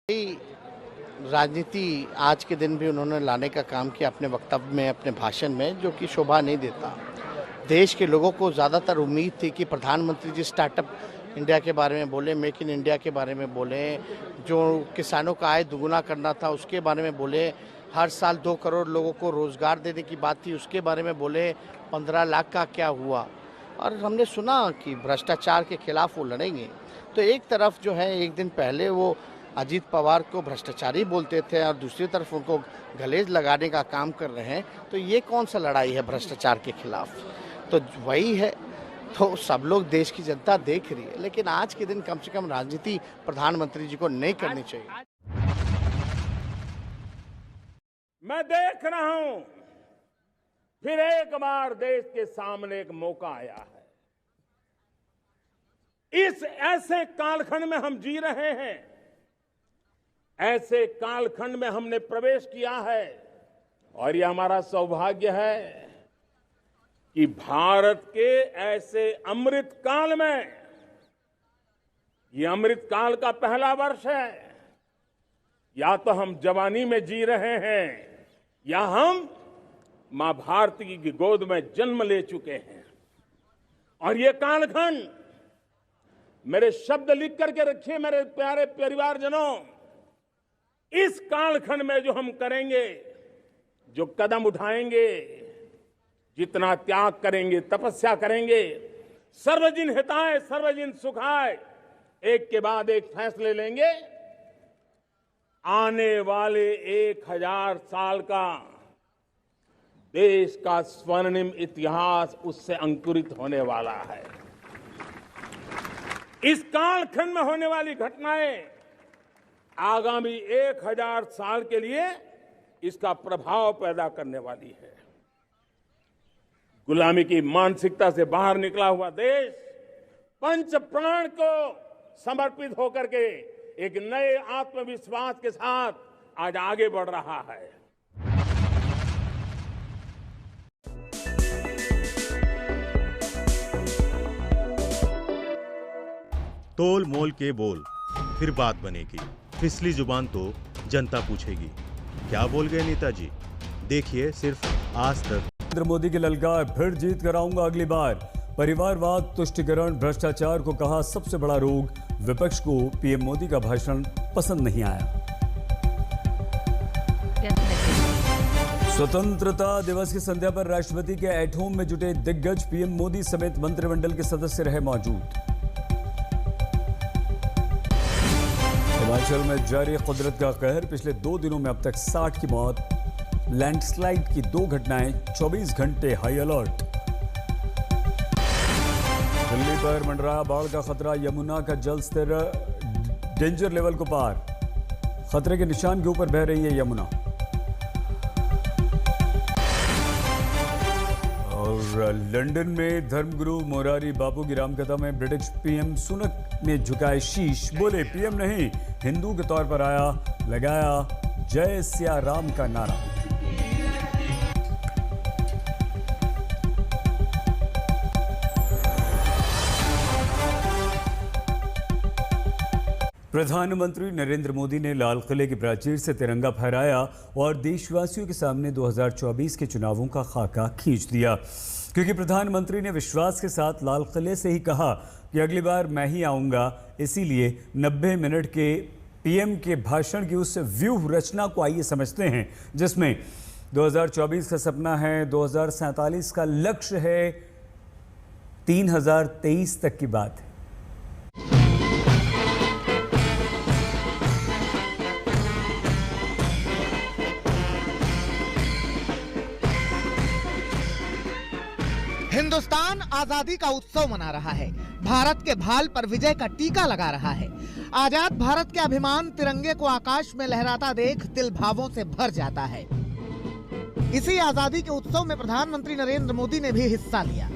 राजनीति आज के दिन भी उन्होंने लाने का काम किया अपने वक्तव्य में, अपने भाषण में, जो कि शोभा नहीं देता। देश के लोगों को ज़्यादातर उम्मीद थी कि प्रधानमंत्री जी स्टार्टअप इंडिया के बारे में बोले, मेक इन इंडिया के बारे में बोले, जो किसानों का आय दुगुना करना था उसके बारे में बोले, हर साल 2 करोड़ लोगों को रोज़गार देने की बात थी उसके बारे में बोले, 15 लाख का क्या हुआ। और हमने सुना कि भ्रष्टाचार के खिलाफ वो लड़ेंगे। तो एक तरफ जो है, एक दिन पहले वो अजीत पवार को भ्रष्टाचारी बोलते थे और दूसरी तरफ उनको गलेज लगाने का काम कर रहे हैं। तो ये कौन सा लड़ाई है भ्रष्टाचार के खिलाफ? तो वही है। तो सब लोग, देश की जनता देख रही है, लेकिन आज के दिन कम से कम राजनीति प्रधानमंत्री जी को नहीं करनी चाहिए। मैं देख रहा हूं, फिर एक बार देश के सामने एक मौका आया है। इस ऐसे कालखंड में हम जी रहे हैं, ऐसे कालखंड में हमने प्रवेश किया है और ये हमारा सौभाग्य है कि भारत के ऐसे अमृत काल में, ये अमृत काल का पहला वर्ष है। या तो हम जवानी में जी रहे हैं या हम मां भारती की गोद में जन्म ले चुके हैं। और ये कालखंड, मेरे शब्द लिख करके रखिए मेरे प्यारे परिवारजनों, इस कालखंड में जो हम करेंगे, जो कदम उठाएंगे, जितना त्याग करेंगे, तपस्या करेंगे, सर्वजन हिताय सर्वजन सुखाय, एक के बाद एक फैसले लेंगे, आने वाले 1000 साल का देश का स्वर्णिम इतिहास उससे अंकुरित होने वाला है। इस कालखंड में होने वाली घटनाएं आगामी 1000 साल के लिए इसका प्रभाव पैदा करने वाली है। गुलामी की मानसिकता से बाहर निकला हुआ देश पंच प्राण को समर्पित होकर के एक नए आत्मविश्वास के साथ आज आगे बढ़ रहा है। तोल मोल के बोल, फिर बात बनेगी। फिसली जुबान तो जनता पूछेगी। क्या बोल गए नेताजी? देखिए सिर्फ आज तक। नरेंद्र मोदी की ललकार, फिर जीत कर आऊंगा अगली बार। परिवारवाद, तुष्टिकरण, भ्रष्टाचार को कहा सबसे बड़ा रोग। विपक्ष को पीएम मोदी का भाषण पसंद नहीं आया। स्वतंत्रता दिवस की संध्या पर राष्ट्रपति के एट होम में जुटे दिग्गज, पीएम मोदी समेत मंत्रिमंडल के सदस्य रहे मौजूद। हिमाचल में जारी कुदरत का कहर, पिछले 2 दिनों में अब तक 60 की मौत, लैंडस्लाइड की 2 घटनाएं, 24 घंटे हाई अलर्ट। दिल्ली पर मंडराया बाढ़ का खतरा, यमुना का जल स्तर डेंजर लेवल को पार, खतरे के निशान के ऊपर बह रही है यमुना। और लंदन में धर्मगुरु मोरारी बापू की रामकथा में ब्रिटिश पीएम सुनक ने झुकाए शीश, बोले पीएम नहीं, हिंदू के तौर पर आया, लगाया जय सिया राम का नारा। प्रधानमंत्री नरेंद्र मोदी ने लाल किले की प्राचीर से तिरंगा फहराया और देशवासियों के सामने 2024 के चुनावों का खाका खींच दिया, क्योंकि प्रधानमंत्री ने विश्वास के साथ लाल किले से ही कहा कि अगली बार मैं ही आऊंगा। इसीलिए 90 मिनट के पीएम के भाषण की उस व्यूह रचना को आइए समझते हैं, जिसमें 2024 का सपना है, 2047 का लक्ष्य है, 3023 तक की बात है। हिंदुस्तान आजादी का उत्सव मना रहा है, भारत के भाल पर विजय का टीका लगा रहा है। आजाद भारत के अभिमान तिरंगे को आकाश में लहराता देख दिल भावों से भर जाता है। इसी आजादी के उत्सव में प्रधानमंत्री नरेंद्र मोदी ने भी हिस्सा लिया।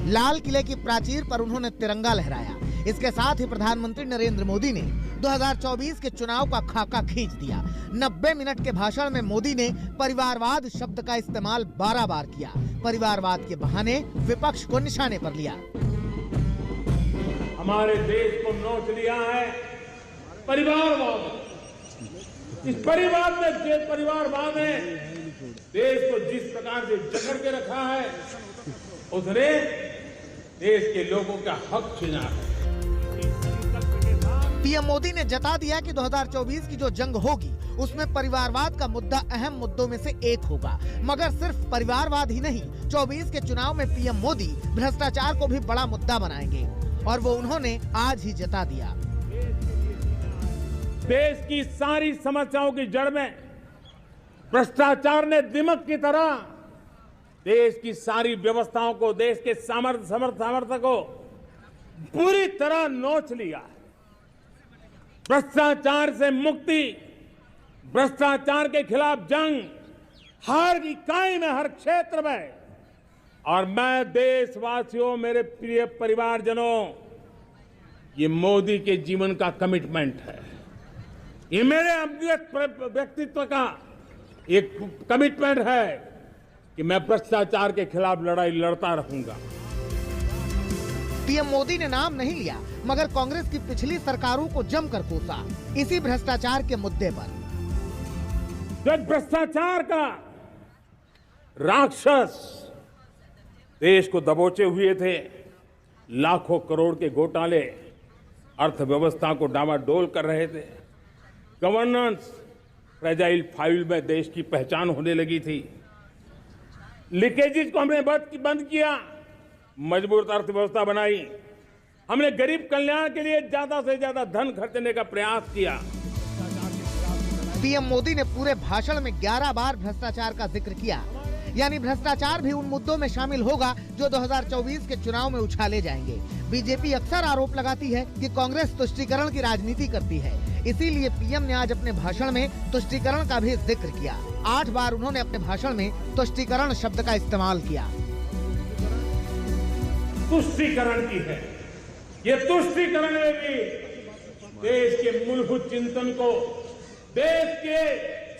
लाल किले की प्राचीर पर उन्होंने तिरंगा लहराया। इसके साथ ही प्रधानमंत्री नरेंद्र मोदी ने 2024 के चुनाव का खाका खींच दिया। 90 मिनट के भाषण में मोदी ने परिवारवाद शब्द का इस्तेमाल 12 बार किया। परिवारवाद के बहाने विपक्ष को निशाने पर लिया। हमारे देश को नोच लिया है परिवारवाद। इस परिवारवाद ने देश को जिस प्रकार से जकड़ के रखा है, उसने देश के लोगों का हक छीना है। पीएम मोदी ने जता दिया कि 2024 की जो जंग होगी उसमें परिवारवाद का मुद्दा अहम मुद्दों में से एक होगा। मगर सिर्फ परिवारवाद ही नहीं, 24 के चुनाव में पीएम मोदी भ्रष्टाचार को भी बड़ा मुद्दा बनाएंगे और वो उन्होंने आज ही जता दिया। देश की सारी समस्याओं की जड़ में भ्रष्टाचार ने दिमक की तरह देश की सारी व्यवस्थाओं को, देश के सामर्थ्य को पूरी तरह नोच लिया। भ्रष्टाचार से मुक्ति, भ्रष्टाचार के खिलाफ जंग हर इकाई में, हर क्षेत्र में। और मैं देशवासियों, मेरे प्रिय परिवारजनों, ये मोदी के जीवन का कमिटमेंट है। ये मेरे व्यक्तित्व का एक कमिटमेंट है कि मैं भ्रष्टाचार के खिलाफ लड़ाई लड़ता रहूंगा। पीएम मोदी ने नाम नहीं लिया, मगर कांग्रेस की पिछली सरकारों को जमकर कोसा इसी भ्रष्टाचार के मुद्दे पर। जब भ्रष्टाचार का राक्षस देश को दबोचे हुए थे, लाखों करोड़ के घोटाले अर्थव्यवस्था को डामाडोल कर रहे थे, गवर्नेंस फ्रेजाइल फाइल में देश की पहचान होने लगी थी, लीकेजेस को हमने बंद किया, मजबूत अर्थव्यवस्था बनाई, हमने गरीब कल्याण के लिए ज्यादा से ज्यादा धन खर्चने का प्रयास किया। पीएम मोदी ने पूरे भाषण में 11 बार भ्रष्टाचार का जिक्र किया, यानी भ्रष्टाचार भी उन मुद्दों में शामिल होगा जो 2024 के चुनाव में उछाले जाएंगे। बीजेपी अक्सर आरोप लगाती है कि कांग्रेस तुष्टीकरण की राजनीति करती है, इसीलिए पीएम ने आज अपने भाषण में तुष्टीकरण का भी जिक्र किया। 8 बार उन्होंने अपने भाषण में तुष्टीकरण शब्द का इस्तेमाल किया। तुष्टीकरण की है, ये तुष्टीकरण में भी देश के मूलभूत चिंतन को, देश के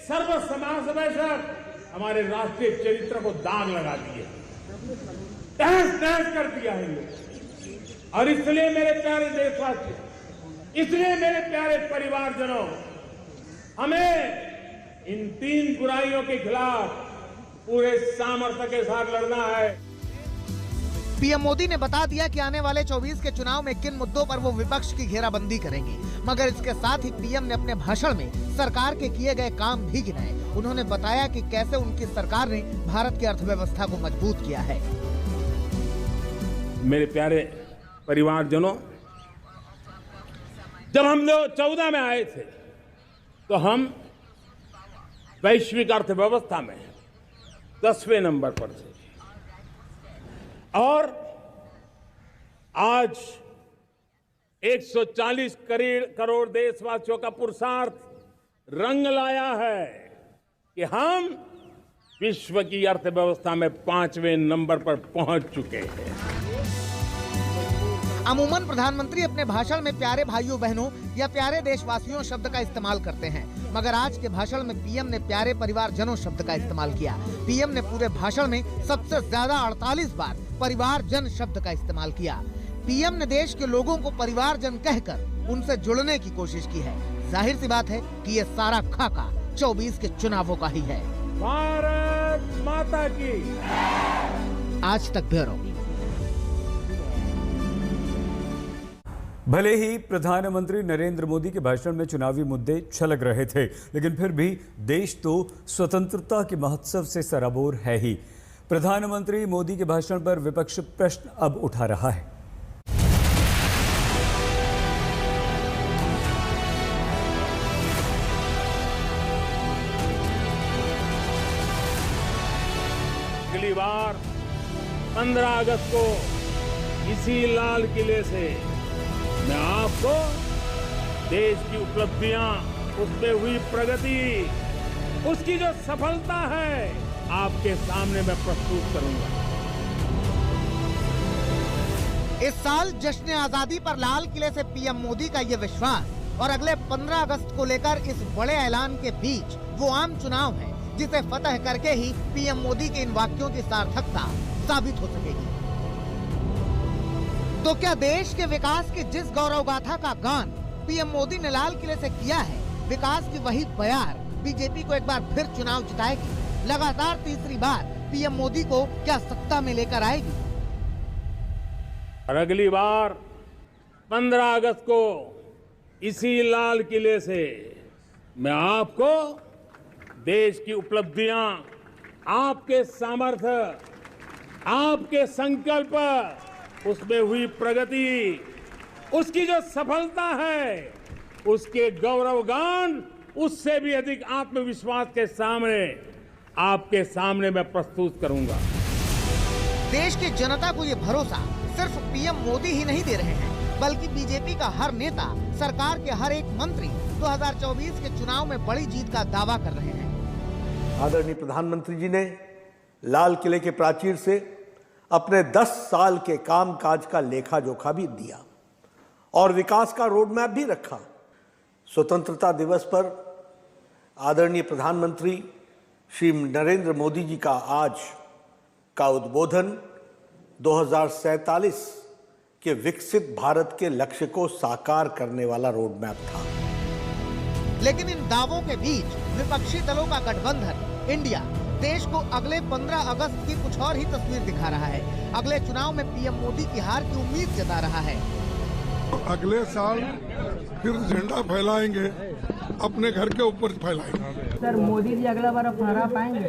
सर्वसमावेशक हमारे राष्ट्रीय चरित्र को दाग लगा दिए, तहस-नहस कर दिया है ये। और इसलिए मेरे प्यारे देशवासियों, इसलिए मेरे प्यारे परिवारजनों, हमें इन 3 बुराइयों के खिलाफ पूरे सामर्थ्य के साथ लड़ना है। पीएम मोदी ने बता दिया कि आने वाले 24 के चुनाव में किन मुद्दों पर वो विपक्ष की घेराबंदी करेंगे, मगर इसके साथ ही पीएम ने अपने भाषण में सरकार के किए गए काम भी गिनाए। उन्होंने बताया कि कैसे उनकी सरकार ने भारत की अर्थव्यवस्था को मजबूत किया है। मेरे प्यारे परिवारजनों, जब हम लोग 14 में आए थे तो हम वैश्विक अर्थव्यवस्था में 10वें नंबर पर थे, और आज 140 करोड़ देशवासियों का पुरुषार्थ रंग लाया है कि हम विश्व की अर्थव्यवस्था में 5वें नंबर पर पहुंच चुके हैं। अमूमन प्रधानमंत्री अपने भाषण में प्यारे भाइयों बहनों या प्यारे देशवासियों शब्द का इस्तेमाल करते हैं, मगर आज के भाषण में पीएम ने प्यारे परिवारजनों शब्द का इस्तेमाल किया। पीएम ने पूरे भाषण में सबसे ज्यादा 48 बार परिवारजन शब्द का इस्तेमाल किया। पीएम ने देश के लोगों को परिवारजन कहकर उनसे जुड़ने की कोशिश की है। जाहिर सी बात है कि ये सारा खाका 24 के चुनावों का ही है। भारत माता की। आज तक ब्यूरो। भले ही प्रधानमंत्री नरेंद्र मोदी के भाषण में चुनावी मुद्दे छलक रहे थे, लेकिन फिर भी देश तो स्वतंत्रता के महोत्सव से सराबोर है ही। प्रधानमंत्री मोदी के भाषण पर विपक्ष प्रश्न अब उठा रहा है। अगली बार 15 अगस्त को इसी लाल किले से मैं आपको देश की उपलब्धियां, उसमें हुई प्रगति, उसकी जो सफलता है, आपके सामने मैं प्रस्तुत करूंगा। इस साल जश्न आजादी पर लाल किले से पीएम मोदी का ये विश्वास और अगले 15 अगस्त को लेकर इस बड़े ऐलान के बीच वो आम चुनाव है जिसे फतह करके ही पीएम मोदी के इन वाक्यों की सार्थकता साबित हो सकेगी। तो क्या देश के विकास की जिस गौरव गाथा का गान पीएम मोदी ने लाल किले से किया है, विकास की वही बयार बीजेपी को एक बार फिर चुनाव जिताएगी। लगातार तीसरी बार पीएम मोदी को क्या सत्ता में लेकर आएगी? और अगली बार 15 अगस्त को इसी लाल किले से मैं आपको देश की उपलब्धियां, आपके सामर्थ्य, आपके संकल्प, उसमें हुई प्रगति, उसकी जो सफलता है, उसके गौरवगान, उससे भी अधिक आत्मविश्वास के सामने आपके सामने मैं प्रस्तुत करूंगा। देश की जनता को ये भरोसा सिर्फ पीएम मोदी ही नहीं दे रहे हैं, बल्कि बीजेपी का हर नेता, सरकार के हर एक मंत्री 2024 के चुनाव में बड़ी जीत का दावा कर रहे हैं। आदरणीय प्रधानमंत्री जी ने लाल किले के प्राचीर से अपने 10 साल के कामकाज का लेखा जोखा भी दिया और विकास का रोड मैप भी रखा। स्वतंत्रता दिवस पर आदरणीय प्रधानमंत्री श्री नरेंद्र मोदी जी का आज का उद्बोधन 2047 के विकसित भारत के लक्ष्य को साकार करने वाला रोड मैप था। लेकिन इन दावों के बीच विपक्षी दलों का गठबंधन इंडिया देश को अगले 15 अगस्त की कुछ और ही तस्वीर दिखा रहा है। अगले चुनाव में पीएम मोदी की हार की उम्मीद जता रहा है। अगले साल फिर झंडा फहलाएंगे, अपने घर के ऊपर फैलाएंगे। सर मोदी जी अगला बार फहरा पाएंगे?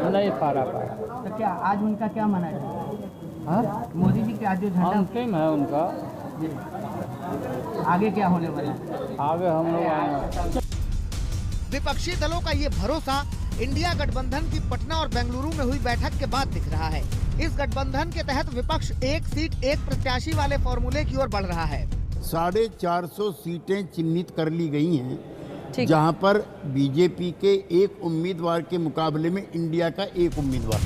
नहीं फहरा पाएगा। तो क्या आज उनका क्या माना है? मोदी जी का आज जो झंडा अंतिम है उनका, आगे क्या होने वाला है? आगे हम लोग विपक्षी दलों का ये भरोसा इंडिया गठबंधन की पटना और बेंगलुरु में हुई बैठक के बाद दिख रहा है। इस गठबंधन के तहत विपक्ष एक सीट एक प्रत्याशी वाले फॉर्मूले की ओर बढ़ रहा है। 450 सीटें चिन्हित कर ली गई हैं, जहां पर बीजेपी के एक उम्मीदवार के मुकाबले में इंडिया का एक उम्मीदवार।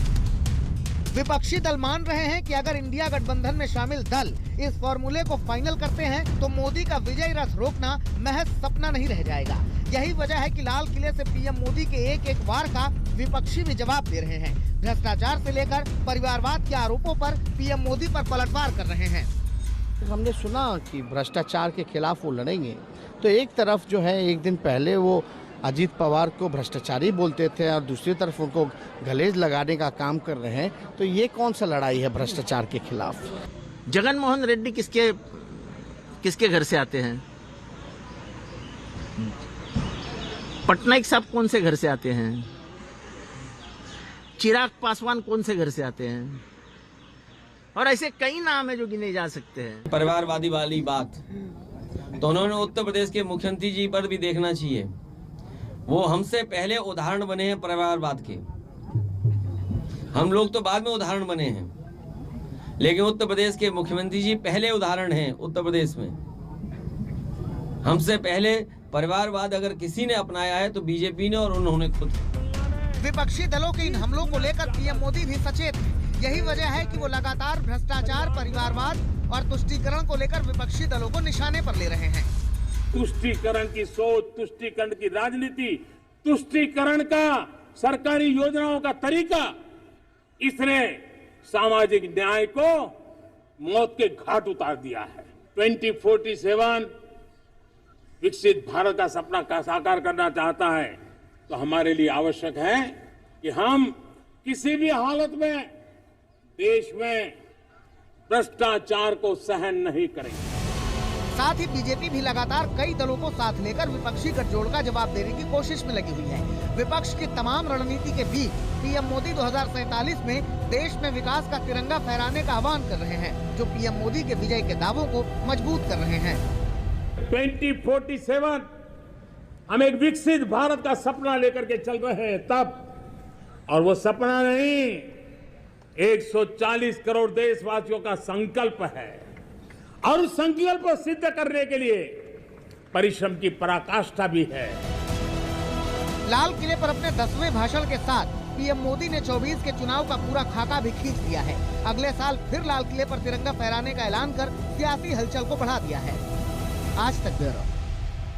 विपक्षी दल मान रहे हैं कि अगर इंडिया गठबंधन में शामिल दल इस फॉर्मूले को फाइनल करते हैं तो मोदी का विजयी रथ रोकना महज सपना नहीं रह जाएगा। यही वजह है कि लाल किले से पीएम मोदी के एक एक वार का विपक्षी भी जवाब दे रहे हैं। भ्रष्टाचार से लेकर परिवारवाद के आरोपों पर पीएम मोदी पर पलटवार कर रहे हैं। हमने सुना कि भ्रष्टाचार के खिलाफ वो लड़ेंगे, तो एक तरफ जो है एक दिन पहले वो अजीत पवार को भ्रष्टाचारी बोलते थे और दूसरी तरफ उनको गलेज लगाने का काम कर रहे हैं, तो ये कौन सा लड़ाई है भ्रष्टाचार के खिलाफ? जगन मोहन रेड्डी किसके घर से आते हैं? पटनायक साहब कौन से घर से आते हैं? चिराग पासवान कौन से घर से आते हैं? और ऐसे कई नाम है जो गिने जा सकते हैं। परिवारवादी वाली बात तो उन्होंने उत्तर प्रदेश के मुख्यमंत्री जी पर भी देखना चाहिए। वो हमसे पहले उदाहरण बने हैं परिवारवाद के। हम लोग तो बाद में उदाहरण बने हैं, लेकिन उत्तर प्रदेश के मुख्यमंत्री जी पहले उदाहरण हैं उत्तर प्रदेश में। हमसे पहले परिवारवाद अगर किसी ने अपनाया है तो बीजेपी ने, और उन्होंने खुद। विपक्षी दलों के इन हमलों को लेकर पीएम मोदी भी सचेत हैं। यही वजह है कि वो लगातार भ्रष्टाचार, परिवारवाद और तुष्टीकरण को लेकर विपक्षी दलों को निशाने पर ले रहे हैं। तुष्टीकरण की सोच, तुष्टीकरण की राजनीति, तुष्टीकरण का सरकारी योजनाओं का तरीका, इसने सामाजिक न्याय को मौत के घाट उतार दिया है। 2047 विकसित भारत का सपना का साकार करना चाहता है, तो हमारे लिए आवश्यक है कि हम किसी भी हालत में देश में भ्रष्टाचार को सहन नहीं करेंगे। साथ ही बीजेपी भी लगातार कई दलों को साथ लेकर विपक्षी गठजोड़ का जवाब देने की कोशिश में लगी हुई है। विपक्ष की तमाम रणनीति के बीच पीएम मोदी 2047 में देश में विकास का तिरंगा फहराने का आह्वान कर रहे हैं, जो पीएम मोदी के विजय के दावों को मजबूत कर रहे हैं। 2047 हम एक विकसित भारत का सपना लेकर के चल रहे हैं तब, और वो सपना नहीं, 140 करोड़ देशवासियों का संकल्प है। और उस संकल्प को सिद्ध करने के लिए परिश्रम की पराकाष्ठा भी है। लाल किले पर अपने 10वें भाषण के साथ पीएम मोदी ने 24 के चुनाव का पूरा खाका भी खींच दिया है। अगले साल फिर लाल किले पर तिरंगा फहराने का ऐलान कर सियासी हलचल को बढ़ा दिया है। आज तक ब्यूरो।